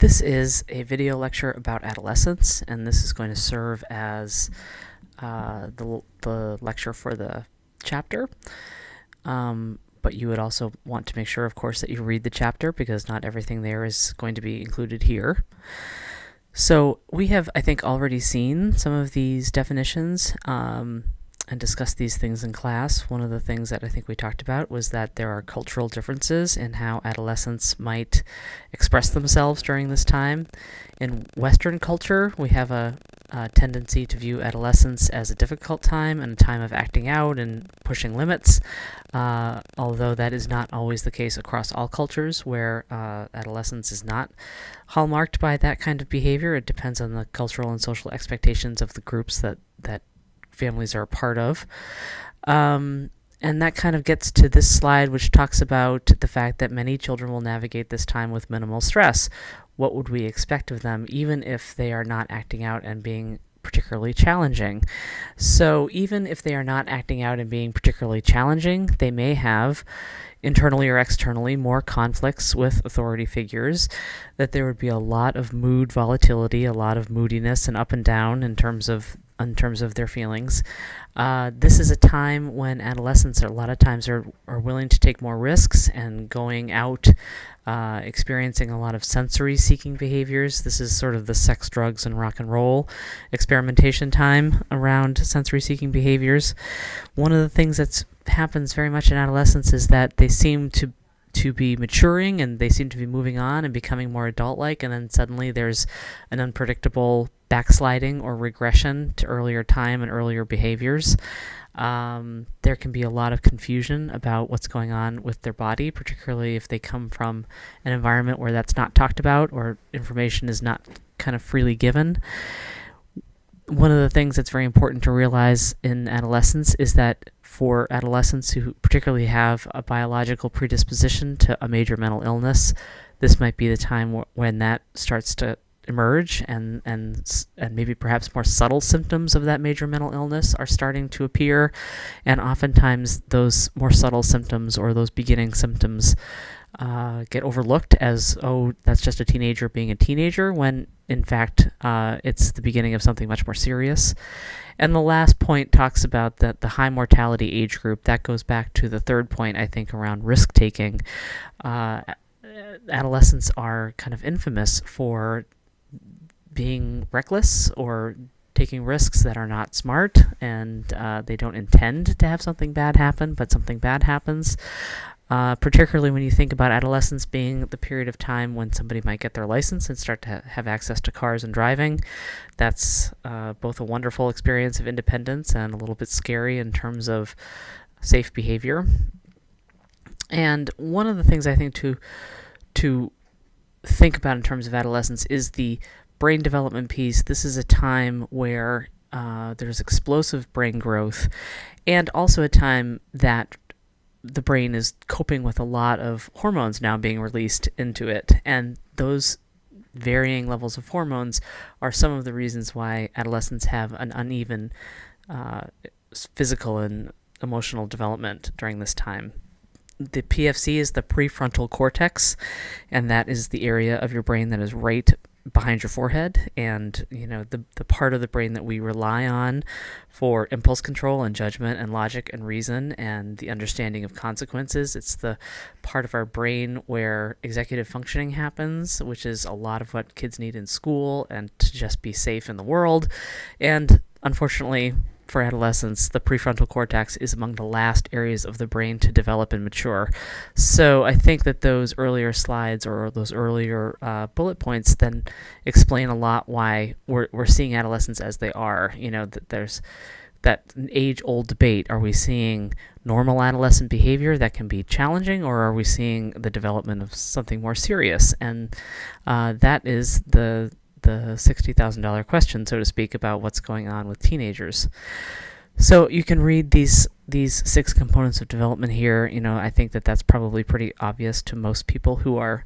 This is a video lecture about adolescence, and this is going to serve as the lecture for the chapter. But you would also want to make sure, of course, that you read the chapter because not everything there is going to be included here. So we have, I think, already seen some of these definitions and discussed these things in class. One of the things that I think we talked about was that there are cultural differences in how adolescents might express themselves during this time. In Western culture, we have a tendency to view adolescence as a difficult time and a time of acting out and pushing limits, although that is not always the case across all cultures where adolescence is not hallmarked by that kind of behavior. It depends on the cultural and social expectations of the groups that families are a part of. And that kind of gets to this slide, which talks about the fact that many children will navigate this time with minimal stress. What would we expect of them, even if they are not acting out and being particularly challenging? So even if they are not acting out and being particularly challenging, they may have, internally or externally, more conflicts with authority figures, that there would be a lot of mood volatility, a lot of moodiness and up and down in terms of their feelings. This is a time when adolescents a lot of times are willing to take more risks and going out, experiencing a lot of sensory-seeking behaviors. This is sort of the sex, drugs, and rock and roll experimentation time around sensory-seeking behaviors. One of the things that happens very much in adolescence is that they seem to be maturing and they seem to be moving on and becoming more adult-like, and then suddenly there's an unpredictable backsliding or regression to earlier time and earlier behaviors. There can be a lot of confusion about what's going on with their body, particularly if they come from an environment where that's not talked about or information is not kind of freely given. One of the things that's very important to realize in adolescence is that for adolescents who particularly have a biological predisposition to a major mental illness, this might be the time when that starts to emerge, and maybe perhaps more subtle symptoms of that major mental illness are starting to appear, and oftentimes those more subtle symptoms or those beginning symptoms get overlooked as, oh, that's just a teenager being a teenager, when in fact it's the beginning of something much more serious. And the last point talks about the high mortality age group. That goes back to the third point, I think, around risk-taking. Adolescents are kind of infamous for being reckless or taking risks that are not smart, and they don't intend to have something bad happen, but something bad happens. Particularly when you think about adolescence being the period of time when somebody might get their license and start to have access to cars and driving. That's both a wonderful experience of independence and a little bit scary in terms of safe behavior. And one of the things I think to think about in terms of adolescence is the brain development piece. This is a time where there's explosive brain growth, and also a time that the brain is coping with a lot of hormones now being released into it, and those varying levels of hormones are some of the reasons why adolescents have an uneven physical and emotional development during this time. The PFC is the prefrontal cortex, and that is the area of your brain that is right behind your forehead, and the part of the brain that we rely on for impulse control and judgment and logic and reason and the understanding of consequences. It's the part of our brain where executive functioning happens, which is a lot of what kids need in school and to just be safe in the world. And unfortunately, for adolescents, the prefrontal cortex is among the last areas of the brain to develop and mature. So I think that those earlier slides or those earlier bullet points then explain a lot why we're seeing adolescents as they are. That there's that age-old debate. Are we seeing normal adolescent behavior that can be challenging, or are we seeing the development of something more serious? And that is the $60,000 question, so to speak, about what's going on with teenagers. So you can read these 6 components of development here. I think that that's probably pretty obvious to most people who are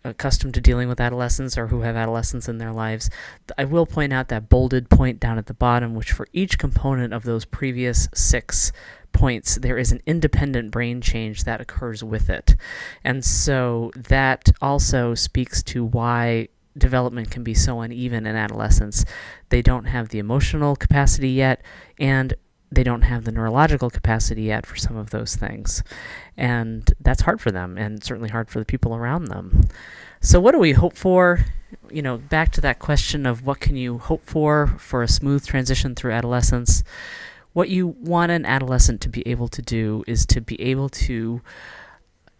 accustomed to dealing with adolescents or who have adolescents in their lives. I will point out that bolded point down at the bottom, which for each component of those previous 6 points, there is an independent brain change that occurs with it. And so that also speaks to why development can be so uneven in adolescence. They don't have the emotional capacity yet, and they don't have the neurological capacity yet for some of those things. And that's hard for them, and certainly hard for the people around them. So what do we hope for? Back to that question of what can you hope for a smooth transition through adolescence. What you want an adolescent to be able to do is to be able to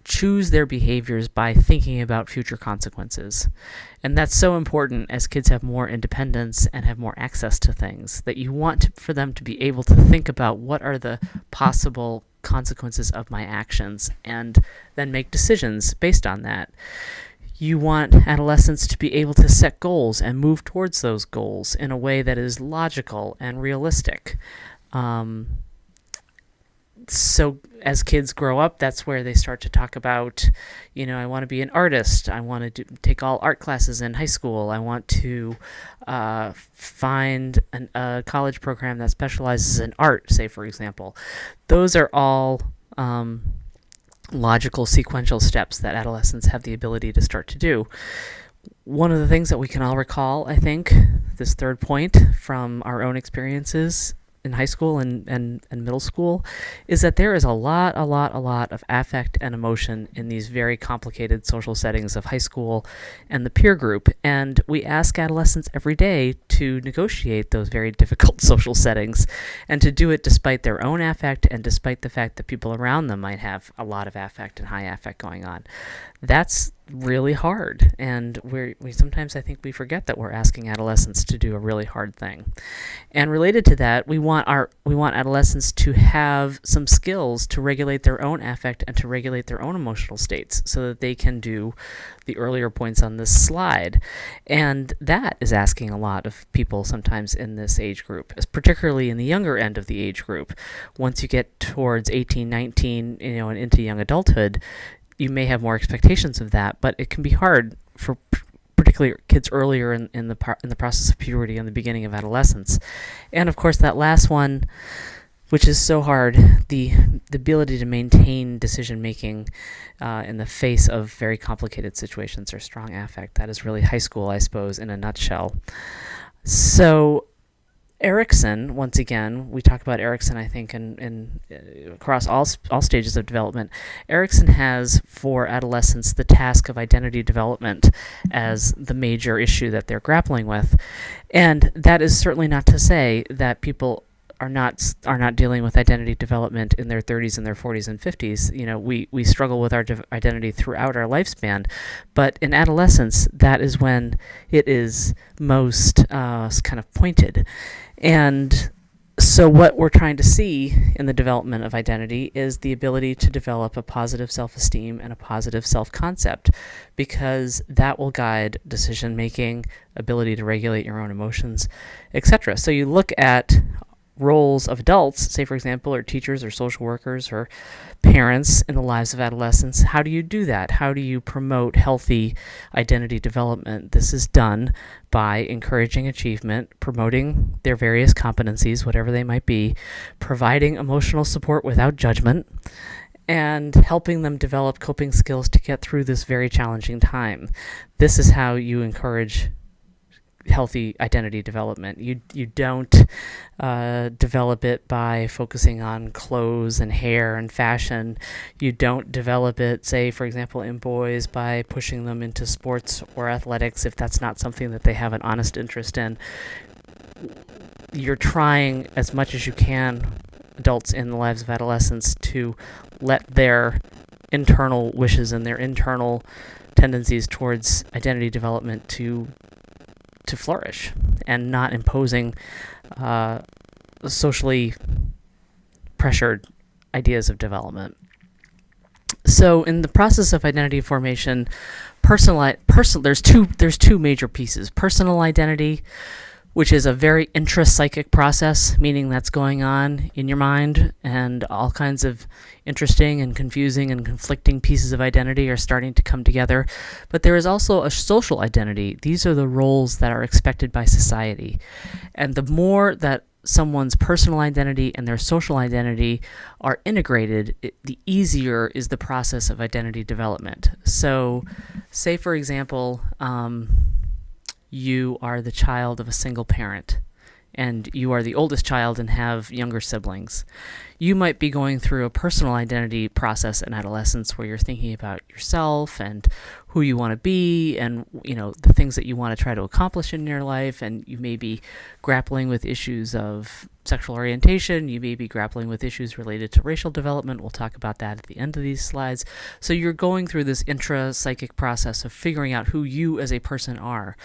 choose their behaviors by thinking about future consequences. And that's so important as kids have more independence and have more access to things, that you want for them to be able to think about what are the possible consequences of my actions and then make decisions based on that. You want adolescents to be able to set goals and move towards those goals in a way that is logical and realistic. So as kids grow up, that's where they start to talk about, I want to be an artist. I want to take all art classes in high school. I want to find a college program that specializes in art, say, for example. Those are all logical, sequential steps that adolescents have the ability to start to do. One of the things that we can all recall, I think, this third point from our own experiences in high school and middle school, is that there is a lot of affect and emotion in these very complicated social settings of high school and the peer group. And we ask adolescents every day to negotiate those very difficult social settings and to do it despite their own affect and despite the fact that people around them might have a lot of affect and high affect going on. That's really hard, and we sometimes, I think, we forget that we're asking adolescents to do a really hard thing. And related to that, we want adolescents to have some skills to regulate their own affect and to regulate their own emotional states so that they can do the earlier points on this slide. And that is asking a lot of people sometimes in this age group, particularly in the younger end of the age group. Once you get towards 18, 19, and into young adulthood, you may have more expectations of that, but it can be hard for particularly kids earlier in the process of puberty and the beginning of adolescence. And of course, that last one, which is so hard, the ability to maintain decision making in the face of very complicated situations or strong affect. That is really high school, I suppose, in a nutshell. So Erikson, once again, we talk about Erikson, I think, in across all stages of development. Erikson has, for adolescents, the task of identity development as the major issue that they're grappling with. And that is certainly not to say that people are not dealing with identity development in their 30s and their 40s and 50s. We struggle with our identity throughout our lifespan, but in adolescence, that is when it is most kind of pointed. And so what we're trying to see in the development of identity is the ability to develop a positive self-esteem and a positive self-concept, because that will guide decision-making, ability to regulate your own emotions, etc. So you look at roles of adults, say for example, or teachers or social workers or parents in the lives of adolescents. How do you do that? How do you promote healthy identity development? This is done by encouraging achievement, promoting their various competencies, whatever they might be, providing emotional support without judgment, and helping them develop coping skills to get through this very challenging time. This is how you encourage healthy identity development. You don't develop it by focusing on clothes and hair and fashion. You don't develop it, say, for example, in boys by pushing them into sports or athletics if that's not something that they have an honest interest in. You're trying as much as you can, adults in the lives of adolescents, to let their internal wishes and their internal tendencies towards identity development to flourish, and not imposing socially pressured ideas of development. So in the process of identity formation, there's two major pieces: personal identity, which is a very intrapsychic process, meaning that's going on in your mind, and all kinds of interesting and confusing and conflicting pieces of identity are starting to come together. But there is also a social identity. These are the roles that are expected by society. And the more that someone's personal identity and their social identity are integrated, the easier is the process of identity development. So, say for example, you are the child of a single parent, and you are the oldest child and have younger siblings. You might be going through a personal identity process in adolescence where you're thinking about yourself and who you want to be and, the things that you want to try to accomplish in your life, and you may be grappling with issues of sexual orientation, you may be grappling with issues related to racial development. We'll talk about that at the end of these slides. So you're going through this intrapsychic process of figuring out who you as a person are.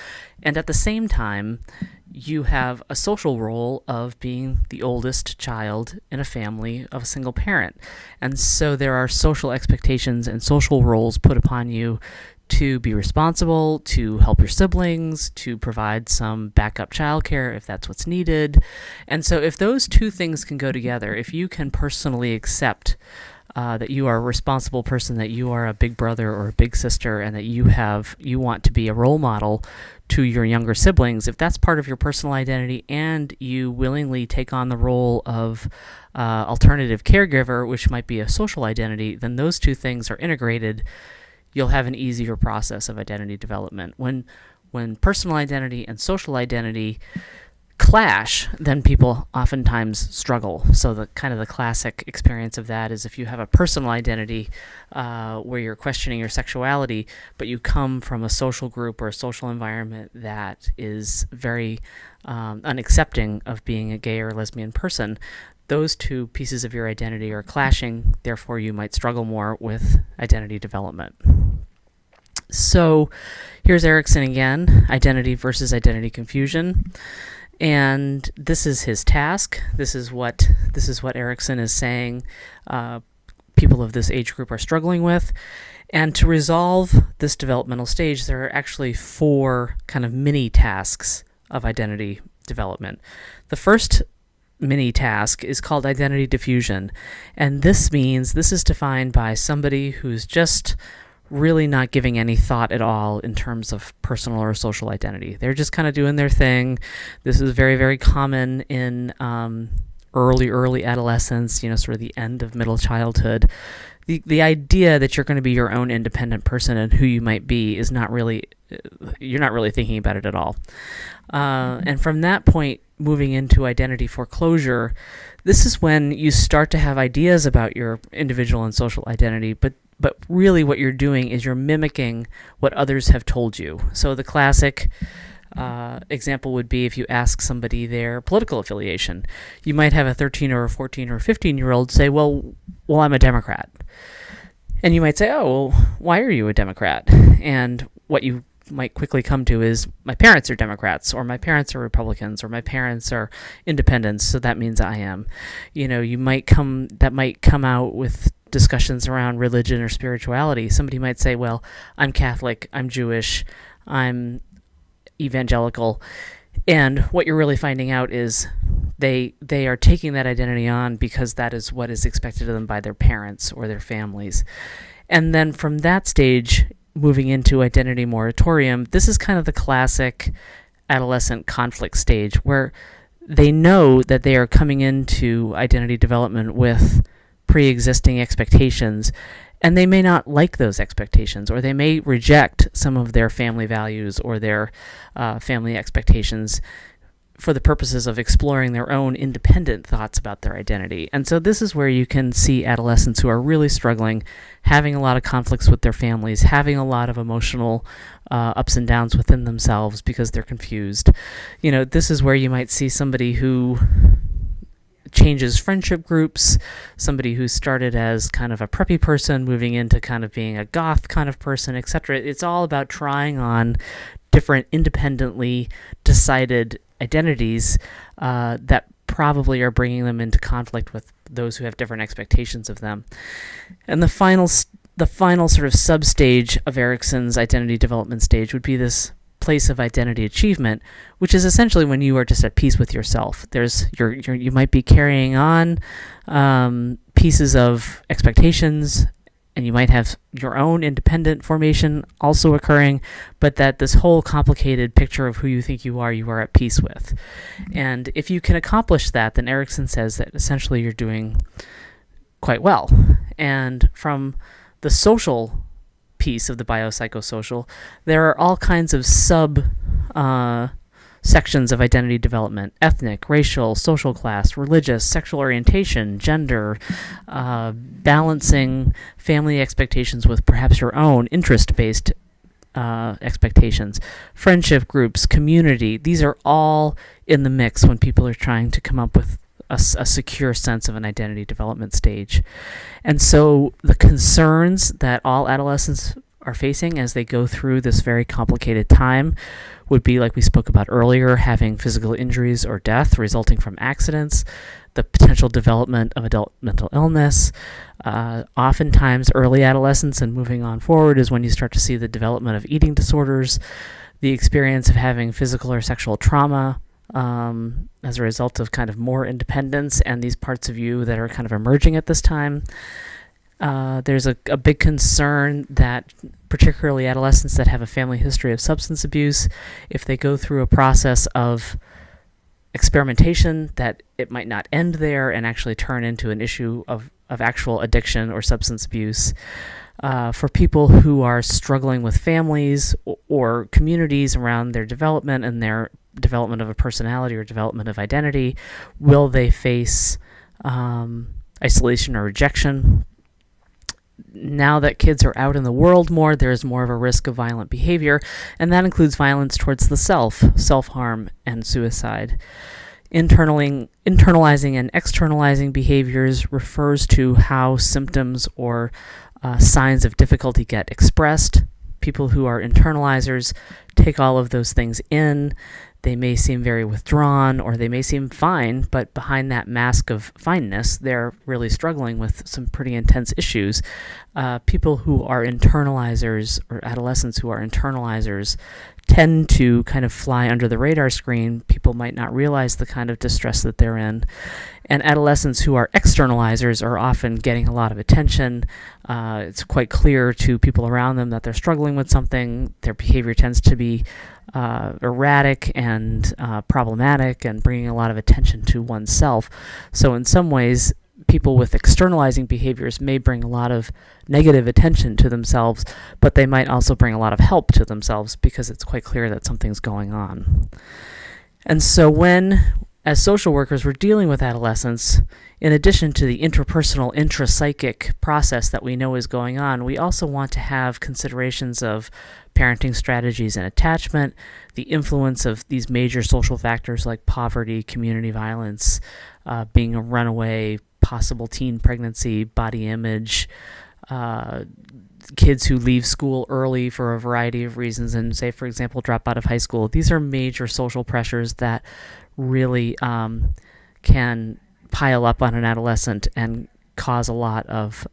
And at the same time, you have a social role of being the oldest child in a family of a single parent. And so there are social expectations and social roles put upon you to be responsible, to help your siblings, to provide some backup childcare if that's what's needed. And so if those two things can go together, if you can personally accept that you are a responsible person, that you are a big brother or a big sister, and that you want to be a role model to your younger siblings, if that's part of your personal identity and you willingly take on the role of alternative caregiver, which might be a social identity, then those two things are integrated. You'll have an easier process of identity development. When personal identity and social identity clash, then people oftentimes struggle. So the classic experience of that is if you have a personal identity where you're questioning your sexuality, but you come from a social group or a social environment that is very unaccepting of being a gay or lesbian person, those two pieces of your identity are clashing, therefore you might struggle more with identity development. So here's Erikson again, identity versus identity confusion. And this is his task. This is what Erikson is saying people of this age group are struggling with. And to resolve this developmental stage, there are actually 4 kind of mini tasks of identity development. The first mini task is called identity diffusion, and this means this is defined by somebody who's just really not giving any thought at all in terms of personal or social identity. They're just kind of doing their thing. This is very, very common in early adolescence, sort of the end of middle childhood. The idea that you're going to be your own independent person and who you might be is you're not really thinking about it at all. And from that point, moving into identity foreclosure, this is when you start to have ideas about your individual and social identity, but really what you're doing is you're mimicking what others have told you. So the classic example would be if you ask somebody their political affiliation. You might have a 13 or a 14 or a 15-year-old say, well, I'm a Democrat. And you might say, oh, well, why are you a Democrat? And what you might quickly come to is, my parents are Democrats, or my parents are Republicans, or my parents are independents, so that means I am. That might come out with discussions around religion or spirituality. Somebody might say, well, I'm Catholic, I'm Jewish, I'm evangelical. And what you're really finding out is they are taking that identity on because that is what is expected of them by their parents or their families. And then from that stage, moving into identity moratorium, this is kind of the classic adolescent conflict stage where they know that they are coming into identity development with pre-existing expectations, and they may not like those expectations, or they may reject some of their family values or their family expectations for the purposes of exploring their own independent thoughts about their identity. And so this is where you can see adolescents who are really struggling, having a lot of conflicts with their families, having a lot of emotional ups and downs within themselves because they're confused. This is where you might see somebody who changes friendship groups, somebody who started as kind of a preppy person moving into kind of being a goth kind of person, etc. It's all about trying on different independently decided identities that probably are bringing them into conflict with those who have different expectations of them. And the final sort of sub-stage of Erikson's identity development stage would be this place of identity achievement, which is essentially when you are just at peace with yourself. You might be carrying on pieces of expectations, and you might have your own independent formation also occurring, but that this whole complicated picture of who you think you are at peace with. And if you can accomplish that, then Erickson says that essentially you're doing quite well. And from the social piece of the biopsychosocial, there are all kinds of sections of identity development: ethnic, racial, social class, religious, sexual orientation, gender, balancing family expectations with perhaps your own interest-based expectations, friendship groups, community. These are all in the mix when people are trying to come up with a secure sense of an identity development stage. And so the concerns that all adolescents are facing as they go through this very complicated time would be, like we spoke about earlier, having physical injuries or death resulting from accidents, the potential development of adult mental illness. Oftentimes, early adolescence and moving on forward is when you start to see the development of eating disorders, the experience of having physical or sexual trauma, as a result of kind of more independence and these parts of you that are kind of emerging at this time. There's a big concern that particularly adolescents that have a family history of substance abuse, if they go through a process of experimentation, that it might not end there and actually turn into an issue of actual addiction or substance abuse. For people who are struggling with families or communities around their development and their development of a personality or development of identity, will they face isolation or rejection? Now that kids are out in the world more, there's more of a risk of violent behavior, and that includes violence towards the self-harm, and suicide. Internalizing and externalizing behaviors refers to how symptoms or signs of difficulty get expressed. People who are internalizers take all of those things in. They may seem very withdrawn, or they may seem fine, but behind that mask of fineness, they're really struggling with some pretty intense issues. People who are internalizers, or adolescents who are internalizers, tend to kind of fly under the radar screen. People might not realize the kind of distress that they're in. And adolescents who are externalizers are often getting a lot of attention. It's quite clear to people around them that they're struggling with something. Their behavior tends to be erratic and problematic and bringing a lot of attention to oneself. So in some ways, people with externalizing behaviors may bring a lot of negative attention to themselves, but they might also bring a lot of help to themselves because it's quite clear that something's going on. And so when, as social workers, we're dealing with adolescents, in addition to the interpersonal, intrapsychic process that we know is going on, we also want to have considerations of parenting strategies and attachment, the influence of these major social factors like poverty, community violence, being a runaway, possible teen pregnancy, body image, kids who leave school early for a variety of reasons and, say, for example, drop out of high school. These are major social pressures that really can pile up on an adolescent and cause a lot of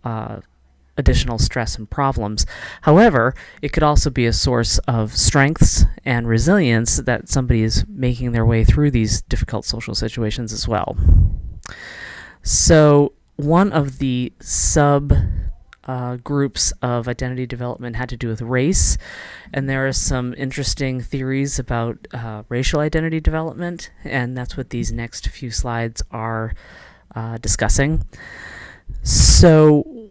additional stress and problems. However, it could also be a source of strengths and resilience that somebody is making their way through these difficult social situations as well. So one of the groups of identity development had to do with race, and there are some interesting theories about racial identity development, and that's what these next few slides are discussing. So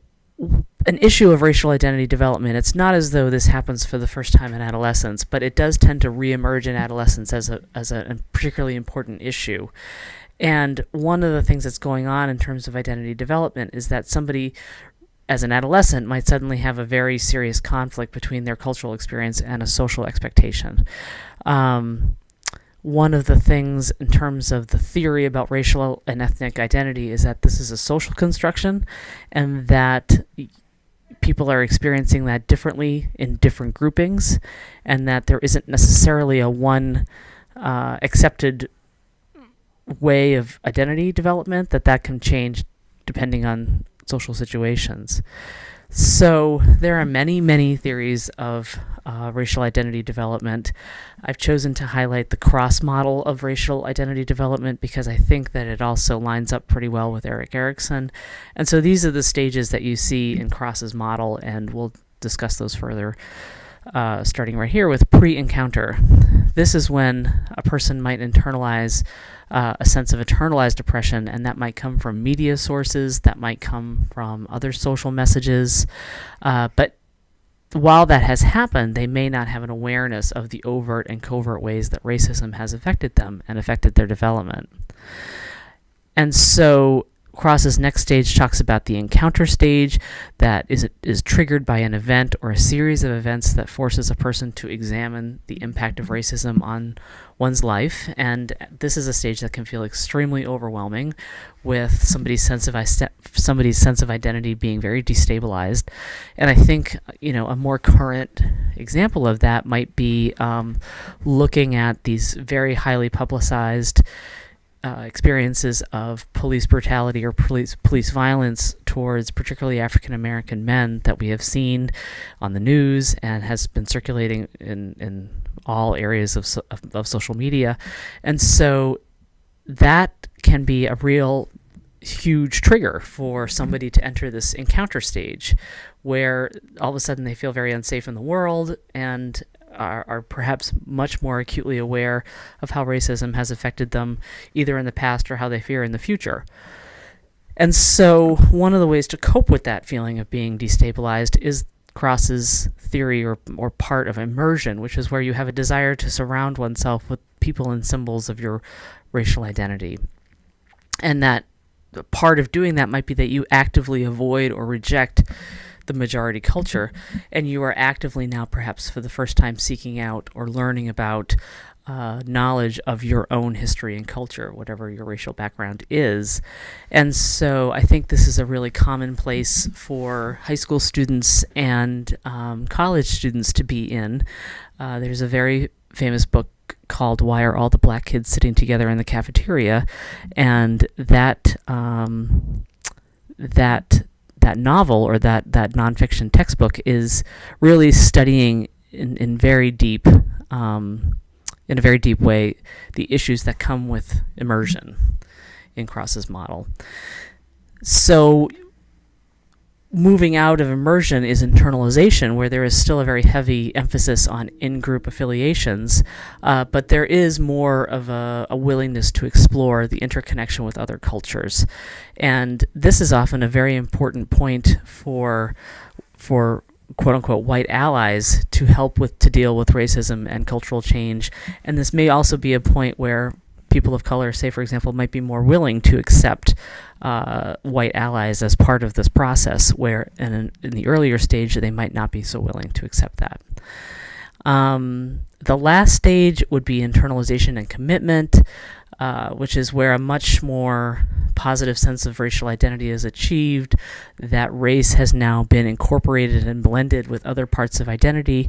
an issue of racial identity development, it's not as though this happens for the first time in adolescence, but it does tend to reemerge in adolescence as a particularly important issue. And one of the things that's going on in terms of identity development is that somebody, as an adolescent, might suddenly have a very serious conflict between their cultural experience and a social expectation. One of the things in terms of the theory about racial and ethnic identity is that this is a social construction, and that people are experiencing that differently in different groupings, and that there isn't necessarily a one accepted way of identity development, that can change depending on social situations. So there are many, many theories of racial identity development. I've chosen to highlight the cross model of racial identity development because I think that it also lines up pretty well with Erik Erikson. And so these are the stages that you see in Cross's model, and we'll discuss those further, starting right here with pre-encounter. This is when a person might internalize a sense of internalized oppression, and that might come from media sources, that might come from other social messages, but while that has happened, they may not have an awareness of the overt and covert ways that racism has affected them and affected their development. And so Cross's next stage talks about the encounter stage that is triggered by an event or a series of events that forces a person to examine the impact of racism on one's life. And this is a stage that can feel extremely overwhelming, with somebody's sense of identity being very destabilized. And I think, a more current example of that might be looking at these very highly publicized experiences of police brutality or police violence towards particularly African American men that we have seen on the news and has been circulating in all areas of social media. And so that can be a real huge trigger for somebody to enter this encounter stage where all of a sudden they feel very unsafe in the world and are perhaps much more acutely aware of how racism has affected them either in the past or how they fear in the future. And so one of the ways to cope with that feeling of being destabilized is Cross's theory or part of immersion, which is where you have a desire to surround oneself with people and symbols of your racial identity. And that part of doing that might be that you actively avoid or reject the majority culture, and you are actively now perhaps for the first time seeking out or learning about knowledge of your own history and culture, whatever your racial background is. And so I think this is a really common place for high school students and college students to be in. There's a very famous book called Why Are All the Black Kids Sitting Together in the Cafeteria? And that novel or that nonfiction textbook is really studying in very deep in a very deep way the issues that come with immersion in Cross's model. So moving out of immersion is internalization, where there is still a very heavy emphasis on in-group affiliations, but there is more of a willingness to explore the interconnection with other cultures. And this is often a very important point for quote-unquote white allies to help to deal with racism and cultural change. And this may also be a point where people of color, say for example, might be more willing to accept white allies as part of this process, where in the earlier stage they might not be so willing to accept that. The last stage would be internalization and commitment, which is where a much more positive sense of racial identity is achieved, that race has now been incorporated and blended with other parts of identity,